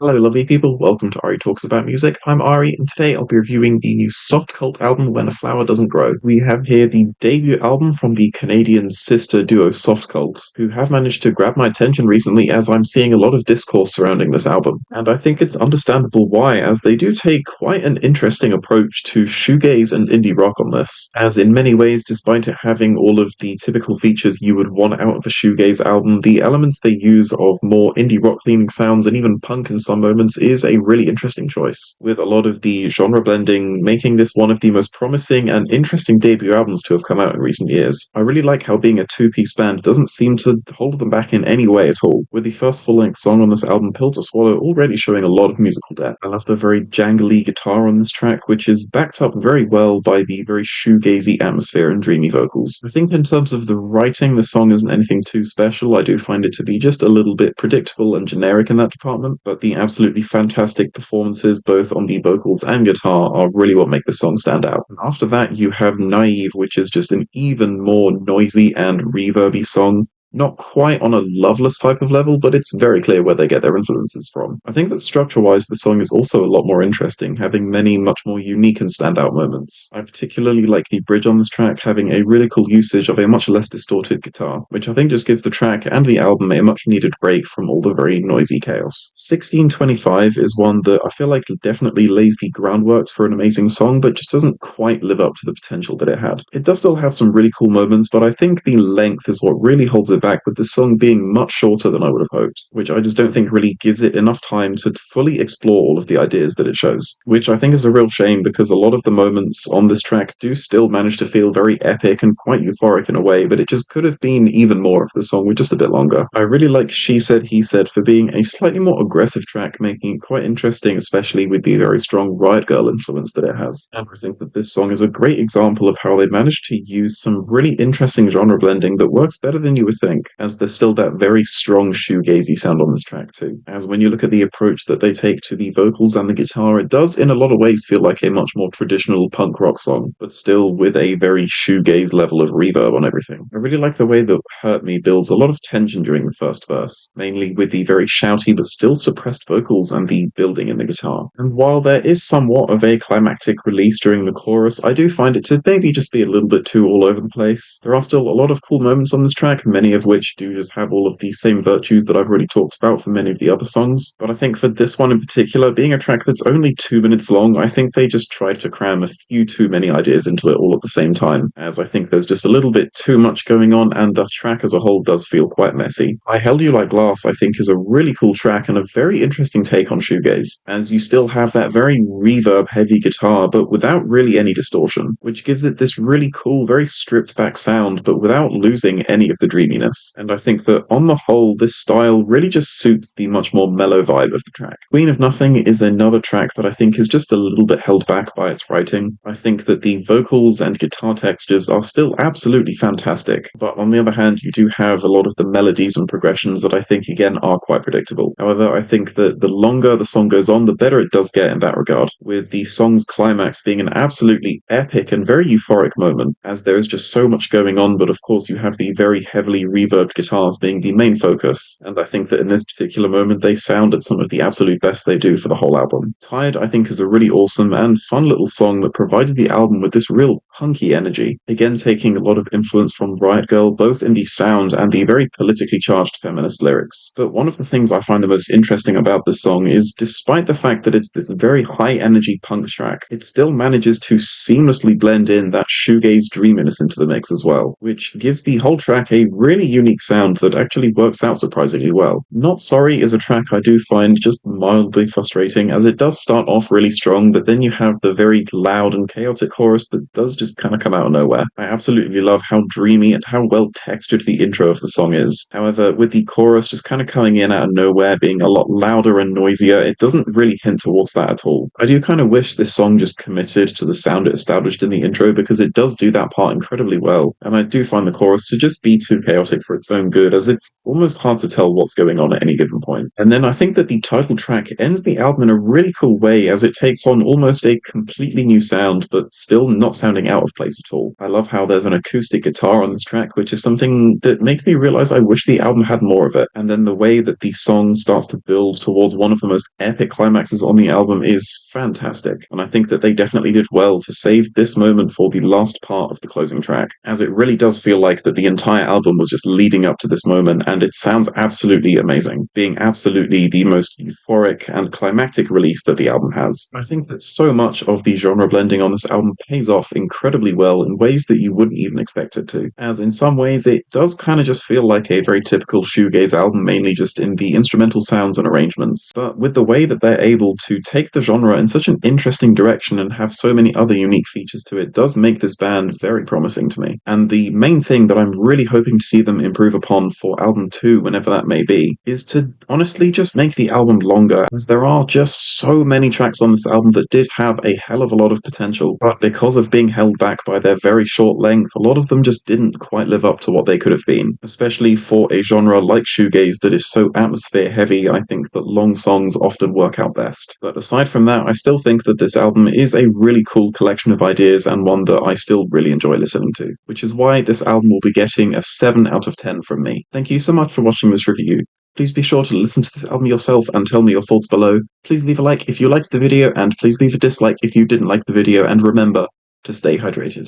Hello, lovely people. Welcome to Ari Talks About Music. I'm Ari, and today I'll be reviewing the new Softcult album, When a Flower Doesn't Grow. We have here the debut album from the Canadian sister duo Softcult, who have managed to grab my attention recently as I'm seeing a lot of discourse surrounding this album. And I think it's understandable why, as they do take quite an interesting approach to shoegaze and indie rock on this. As in many ways, despite it having all of the typical features you would want out of a shoegaze album, the elements they use of more indie rock leaning sounds and even punk and some moments is a really interesting choice, with a lot of the genre blending making this one of the most promising and interesting debut albums to have come out in recent years. I really like how being a two-piece band doesn't seem to hold them back in any way at all, with the first full-length song on this album, Pill to Swallow, already showing a lot of musical depth. I love the very jangly guitar on this track, which is backed up very well by the very shoegazy atmosphere and dreamy vocals. I think in terms of the writing, the song isn't anything too special. I do find it to be just a little bit predictable and generic in that department, but the absolutely fantastic performances both on the vocals and guitar are really what make the song stand out. And after that you have Naive, which is just an even more noisy and reverby song. Not quite on a Loveless type of level, but it's very clear where they get their influences from. I think that structure-wise, the song is also a lot more interesting, having many much more unique and standout moments. I particularly like the bridge on this track having a really cool usage of a much less distorted guitar, which I think just gives the track and the album a much needed break from all the very noisy chaos. 1625 is one that I feel like definitely lays the groundwork for an amazing song, but just doesn't quite live up to the potential that it had. It does still have some really cool moments, but I think the length is what really holds it back, with the song being much shorter than I would have hoped, which I just don't think really gives it enough time to fully explore all of the ideas that it shows, which I think is a real shame because a lot of the moments on this track do still manage to feel very epic and quite euphoric in a way, but it just could have been even more if the song were just a bit longer. I really like She Said, He Said for being a slightly more aggressive track, making it quite interesting, especially with the very strong Riot Girl influence that it has. And I think that this song is a great example of how they managed to use some really interesting genre blending that works better than you would think, as there's still that very strong shoegazy sound on this track too. As when you look at the approach that they take to the vocals and the guitar, it does in a lot of ways feel like a much more traditional punk rock song, but still with a very shoegaze level of reverb on everything. I really like the way that Hurt Me builds a lot of tension during the first verse, mainly with the very shouty but still suppressed vocals and the building in the guitar. And while there is somewhat of a climactic release during the chorus, I do find it to maybe just be a little bit too all over the place. There are still a lot of cool moments on this track, many of which do just have all of the same virtues that I've already talked about for many of the other songs. But I think for this one in particular, being a track that's only 2 minutes long, I think they just tried to cram a few too many ideas into it all at the same time, as I think there's just a little bit too much going on and the track as a whole does feel quite messy. I Held You Like Glass, I think, is a really cool track and a very interesting take on shoegaze, as you still have that very reverb-heavy guitar, but without really any distortion, which gives it this really cool, very stripped-back sound, but without losing any of the dreaminess. And I think that on the whole, this style really just suits the much more mellow vibe of the track. Queen of Nothing is another track that I think is just a little bit held back by its writing. I think that the vocals and guitar textures are still absolutely fantastic, but on the other hand, you do have a lot of the melodies and progressions that I think again are quite predictable. However, I think that the longer the song goes on, the better it does get in that regard, with the song's climax being an absolutely epic and very euphoric moment, as there is just so much going on, but of course you have the very heavily reverbed guitars being the main focus, and I think that in this particular moment they sound at some of the absolute best they do for the whole album. Tired, I think, is a really awesome and fun little song that provides the album with this real punky energy, again taking a lot of influence from Riot Girl, both in the sound and the very politically charged feminist lyrics. But one of the things I find the most interesting about this song is, despite the fact that it's this very high energy punk track, it still manages to seamlessly blend in that shoegaze dreaminess into the mix as well, which gives the whole track a really unique sound that actually works out surprisingly well. Not Sorry is a track I do find just mildly frustrating, as it does start off really strong, but then you have the very loud and chaotic chorus that does just kind of come out of nowhere. I absolutely love how dreamy and how well textured the intro of the song is. However, with the chorus just kind of coming in out of nowhere, being a lot louder and noisier, it doesn't really hint towards that at all. I do kind of wish this song just committed to the sound it established in the intro, because it does do that part incredibly well, and I do find the chorus to just be too chaotic fantastic for its own good, as it's almost hard to tell what's going on at any given point. And then I think that the title track ends the album in a really cool way, as it takes on almost a completely new sound, but still not sounding out of place at all. I love how there's an acoustic guitar on this track, which is something that makes me realize I wish the album had more of it. And then the way that the song starts to build towards one of the most epic climaxes on the album is fantastic. And I think that they definitely did well to save this moment for the last part of the closing track, as it really does feel like that the entire album was just leading up to this moment, and it sounds absolutely amazing, being absolutely the most euphoric and climactic release that the album has. I think that so much of the genre blending on this album pays off incredibly well in ways that you wouldn't even expect it to, as in some ways it does kind of just feel like a very typical shoegaze album, mainly just in the instrumental sounds and arrangements, but with the way that they're able to take the genre in such an interesting direction and have so many other unique features to it does make this band very promising to me. And the main thing that I'm really hoping to see them improve upon for album 2, whenever that may be, is to honestly just make the album longer, as there are just so many tracks on this album that did have a hell of a lot of potential, but because of being held back by their very short length, a lot of them just didn't quite live up to what they could have been, especially for a genre like shoegaze that is so atmosphere heavy. I think that long songs often work out best. But aside from that, I still think that this album is a really cool collection of ideas, and one that I still really enjoy listening to, which is why this album will be getting a 7 out of 10 from me. Thank you so much for watching this review. Please be sure to listen to this album yourself and tell me your thoughts below. Please leave a like if you liked the video, and please leave a dislike if you didn't like the video, and remember to stay hydrated.